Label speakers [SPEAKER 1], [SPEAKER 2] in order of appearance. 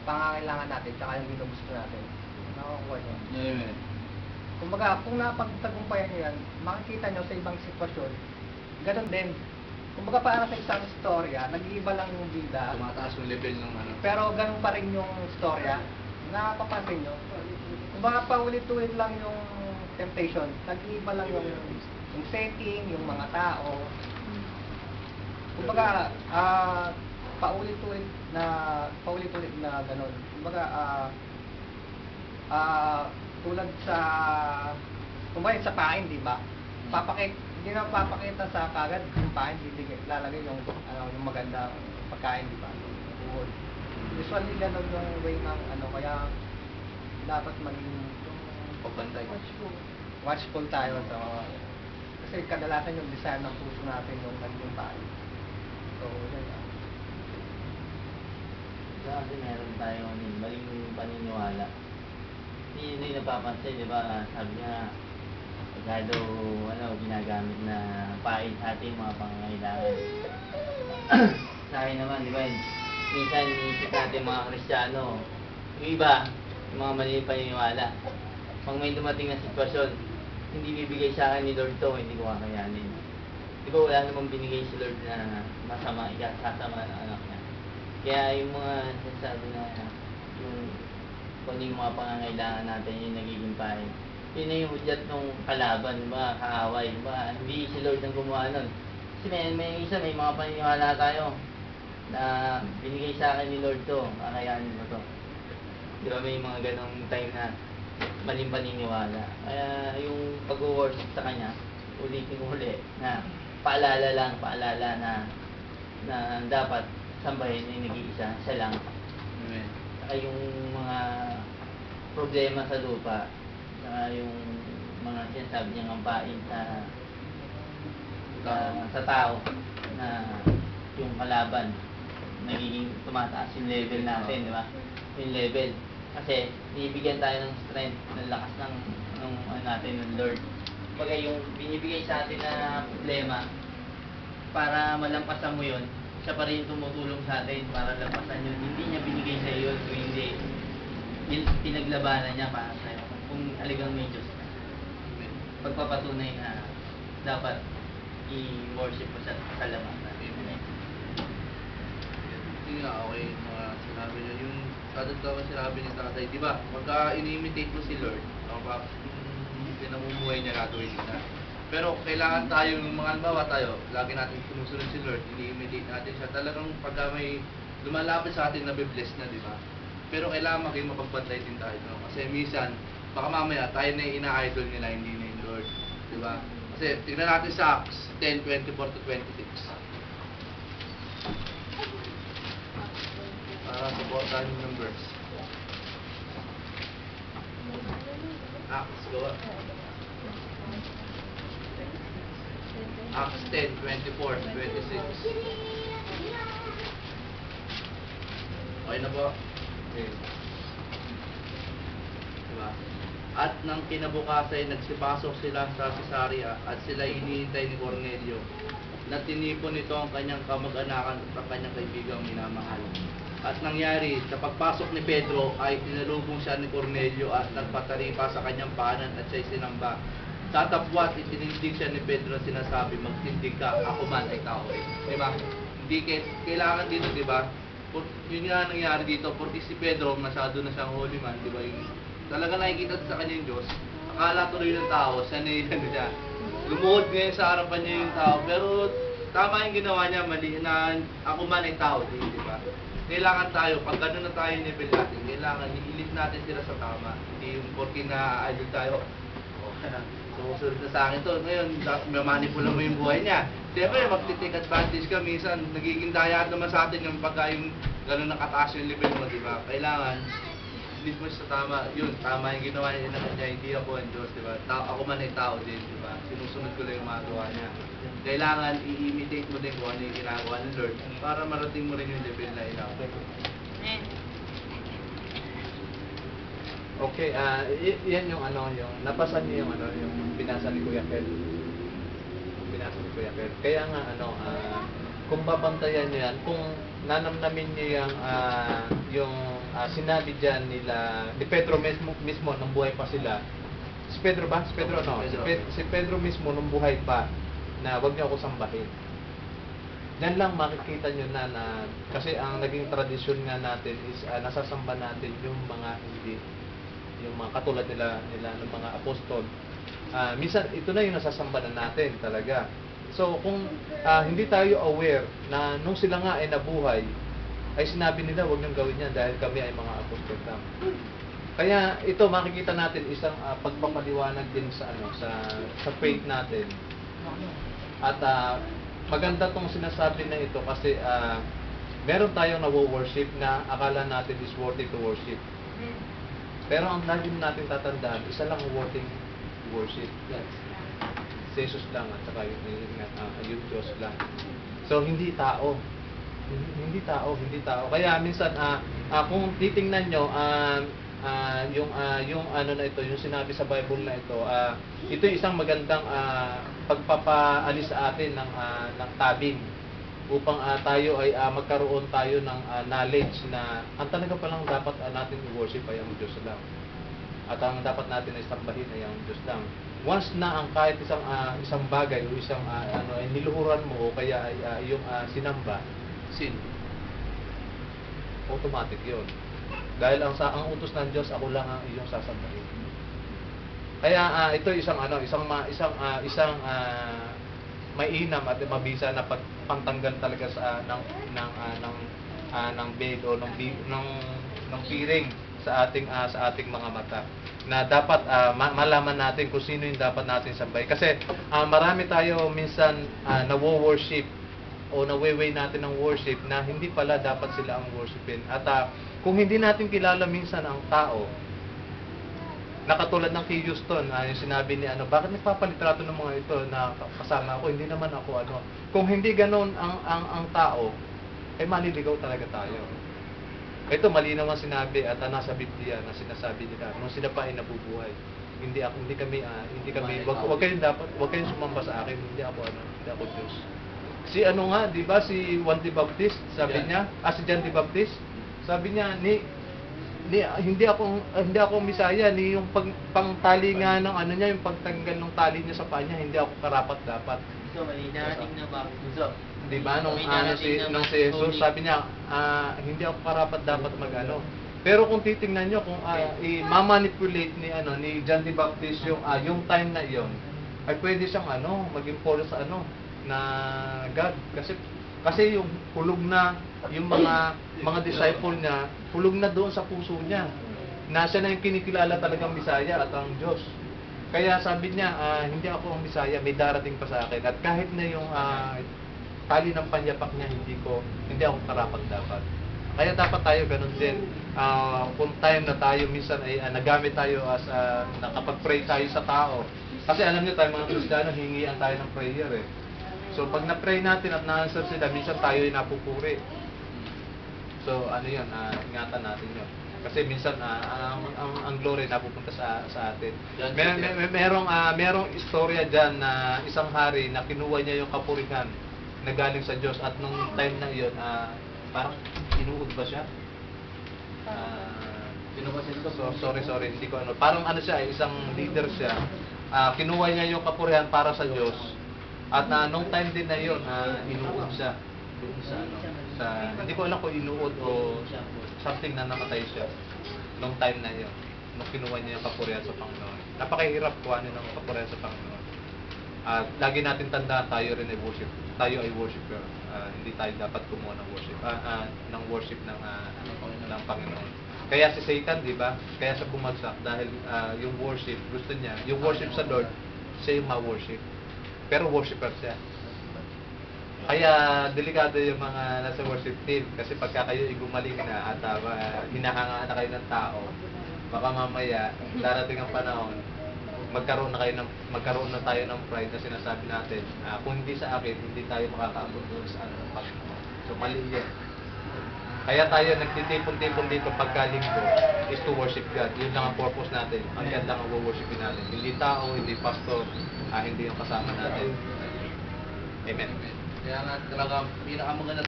[SPEAKER 1] pangangailangan natin, tsaka yung ginugusto natin. Nakukuha niyo.
[SPEAKER 2] Amen.
[SPEAKER 1] Kumbaga, kung napagtagumpayan niyo yan, makikita niyo sa ibang sitwasyon, ganun din. Kumbaga, para sa isang istorya, nag-iiba lang yung bida,
[SPEAKER 2] Tumataas yung level ng ano.
[SPEAKER 1] pero ganun pa rin yung istorya, napapansin niyo. Kumbaga, paulit-ulit lang yung temptation, nag-iiba lang yung setting, yung mga tao. Kumbaga, paulit-ulit na ganun. Kumbaga, tulad sa kumbaga sa pain, di ba? Hindi na papakita sa kagad yung pain, lalagay yung yung magandang pagkain, di ba? Food. Usually ganun yung way ng kaya dapat maging
[SPEAKER 2] Pagbantay.
[SPEAKER 1] watchful tayo sa kasi kadalasan yung desire ng puso natin yung naging pain. So, yun.
[SPEAKER 3] Kasi meron tayong maling paniniwala. Hindi napapansin, di ba? Sabi niya, masyado ginagamit na pain sa ating mga pangangailangan. Sa akin naman, di ba? Minsan iniisip natin mga Kristiyano, yung iba, yung mga maling paniniwala. Pag may dumating na sitwasyon, hindi bibigay sa akin ni Lord to, hindi ko kakayanin. Di ba wala namang binigay si Lord na masama, sasama ng anak niya. Kaya yung mga sinasabi na yung kung yung mga pangangailangan natin yung nagiging pain, yun na yung hudyat ng kalaban, diba? Kaaway, diba? Hindi si Lord ang gumawa nun. Kasi may mga paniniwala tayo na binigay sa akin ni Lord to, kakayanin mo to. Diba may mga ganong time na maling paniniwala. Kaya yung pag-worship sa Kanya, ulitin-uli na paalala na dapat sambahin ay nag-iisa, siya lang.
[SPEAKER 2] Amen.
[SPEAKER 3] Saka yung mga problema sa lupa, saka yung mga sinasabi niyang ampain sa tao na yung kalaban, nagiging tumataas yung level natin, di ba? Yung level. Kasi binibigyan tayo ng strength, ng lakas ng natin, ng Lord. Bagay yung binibigay sa atin na problema, para malampasan mo yun, siya pa rin tumutulong sa atin para lampasan yun. Hindi niya binigay sa iyo, kung hindi, pinaglabanan niya para sa iyo. Kung aligang may Diyos ka. Pagpapatunay na dapat i-worship mo sa lamang.
[SPEAKER 2] Yun nga, okay, mga sinabi niya, yung kadagdagan sinabi ni tatay, di ba, pagka ini-imitate mo si Lord, pinamumuhay niya gagawin na. Pero kailangan tayo, yung mga albawa tayo, lagi natin sinusunod si Lord, ini-imitate natin siya. Talagang pagka may lumalapit sa atin na be-bless na, di ba? Pero kailangan maging mapagbantay din tayo. No? Kasi minsan, baka mamaya tayo na yung ina-idol nila, hindi na yung Lord. Di ba? Kasi tignan natin sa Acts 10:24-26. Para supportahan yung numbers. Acts, go. Acts 10:24-26. Okay na po? Okay. Diba? At nang kinabukasan, nagsipasok sila sa Cesarea at sila hinihintay ni Cornelio na tinipon nito ang kanyang kamag-anakan at ang kanyang kaibigang minamahal. At nangyari, sa pagpasok ni Pedro ay tinalubong siya ni Cornelio at nagpataripa sa kanyang paanan at siya'y sinamba. Tatapwat, itinindig siya ni Pedro, sinasabi, magtindig ka, ako man ay tao rin. Diba? Hindi kailangan dito, diba? Yun nga nangyari dito, porque si Pedro masyado na siyang holy man, diba? Yung, talaga nakikita sa kanya yung Diyos. Akala tuloy ng tao, siya siya. Lumuhod ngayon sa harapan niya yung tao, pero tama yung ginawa niya, mali na ako man ay tao din, diba? Kailangan tayo, pag gano'n na tayo yung level natin, kailangan i-elite natin sila sa tama. Hindi yung porque na-idol tayo, sumusunod na sa akin to. Ngayon, mamanipula mo yung buhay niya. Siyempre, magtitake advantage ka. Minsan, nagiging dayaan naman sa atin yung pagka yung gano'n nakataas yung level mo, di ba? Kailangan, lead mo sa tama. Yun, tama yung ginawa niya na kanya. Hindi ako ang Diyos, di ba? Ako man ay tao din, di ba? Sinusunod ko lang yung mga gawa niya. Kailangan, i-imitate mo din kung ano yung ginagawa ng Lord para marating mo rin yung level na inabot.
[SPEAKER 4] Okay, yan yung yung napasa niyo yung yung binasa ni Kuya Kel. Binasa ni Kuya Kel. Kaya nga kung babantayan niyo yan, kung nanamnamin niyo yung sinabi diyan nila ni Pedro mismo nung buhay pa sila. Si Pedro ba? Si Pedro ano? Si Pedro mismo nung buhay pa na wag niyo ako sambahin. Yan lang makikita nyo na kasi ang naging tradisyon nga natin is nasasamba natin yung mga hindi, yung mga katulad nila ng mga apostol. Minsan ito na yung nasasamba na natin talaga. So kung hindi tayo aware na nung sila nga ay nabuhay, ay sinabi nila wag niyong gawin yan dahil kami ay mga apostol lang. Kaya ito makikita natin isang pagpapaliwanag din sa sa faith natin. At maganda tong sinasabi na ito kasi meron tayong nawo-worship na akala natin is worthy to worship. Pero ang lagi natin tatandaan, isa lang worthy worship. Si Jesus lang at saka yung Diyos lang. So hindi tao. Hindi tao. Kaya minsan kung titingnan nyo yung ano na ito, yung sinabi sa Bible na ito, ito yung isang magandang pagpapaalis sa atin ng tabing upang tayo ay magkaroon tayo ng knowledge na ang talaga palang dapat natin i-worship ay ang Diyos lang. At ang dapat natin ay sambahin ay ang Diyos lang. Once na ang kahit isang bagay o isang ay niluhuran mo o kaya ay yung sinamba, sin, automatic yon. Dahil ang utos ng Diyos, ako lang ang iyong sasambahin. Kaya ito isang mainam at mabisa na pagpantanggal talaga sa ng veil o ng piring sa ating mga mata. Na dapat malaman natin kung sino yung dapat natin sambahin. Kasi marami tayo minsan nawo-worship o nawe-way natin ng worship na hindi pala dapat sila ang worshipin. At kung hindi natin kilala minsan ang tao, nakatulad ng kay Houston, yung sinabi ni bakit nagpapalitrato ng mga ito na kasama ako, hindi naman ako Kung hindi ganoon ang tao, ay maliligaw talaga tayo. Ito malinaw ang sinabi at nasa Biblia na sinasabi nila nung sila pa ay nabubuhay. Hindi kami wag kayong sumamba sa akin, hindi ako Diyos. Si di ba si Juan the Baptist, sabi niya, si John the Baptist, sabi niya hindi ako Misaya, ni yung pangtali nga ng niya, yung pagtanggal ng tali niya sa paa niya, hindi ako karapat-dapat.
[SPEAKER 3] Ito, may narating na baptizo.
[SPEAKER 4] Di ba nung si Jesus, sabi niya, hindi ako karapat-dapat Pero kung titingnan niyo kung i-manipulate ni John the Baptist yung time na iyon, ay pwede siyang maging for sa na God, kasi yung hulog na yung mga disciple niya, hulog na doon sa puso niya na siya na yung kinikilala talagang Bisaya at ang Diyos. Kaya sabi niya, hindi ako ang Bisaya, may darating pa sa akin. At kahit na yung tali ng panyapak niya, hindi ako karapat-dapat. Kaya dapat tayo ganun din. Kung time na tayo minsan ay nagamit tayo as nakapag-pray tayo sa tao. Kasi alam niyo tayo mga Kristiyano, hingian tayo ng prayer So pag na-pray natin at na-answer sila, minsan tayo ay napupuri. So yun, ingatan natin yun. Kasi minsan ang glory napupunta sa atin. Merong istorya diyan na isang hari na kinuha niya yung kapurihan na galing sa Diyos at nung time na iyon, parang inuud ba siya? Sorry, hindi ko Parang siya, isang leader siya. Kinuha niya yung kapurihan para sa Diyos. At nung time din na yun, inuud siya doon sa hindi ko alam kung inuud o something na namatay siya nung time na yun, nung kinuha niya yung kapurihan sa Panginoon. Napakahirap kuhanin ng kapurihan sa Panginoon. Lagi natin tandaan, tayo ay worshiper. Hindi tayo dapat kumuha ng worship ng Panginoon. Kaya si Satan, di ba? Kaya siya bumagsak dahil yung worship, gusto niya, yung worship sa Lord, siya yung ma-worship. Pero worshiper siya. Kaya delikado yung mga nasa worship team kasi pagka kayo gumaling na at hinahanga na kayo ng tao, baka mamaya darating ang panahon magkaroon na tayo ng pride na sinasabi natin, kung hindi sa akin, hindi tayo makakaabot doon sa Panginoon. So mali yan. Kaya tayo nagtitipon-tipon dito pagkalinggo is to worship God. Yun lang ang purpose natin. Ang God lang ang worshipin natin. Hindi tao, hindi pastor, hindi yung kasama natin. Amen.
[SPEAKER 2] Kaya nga talaga pinakamaganda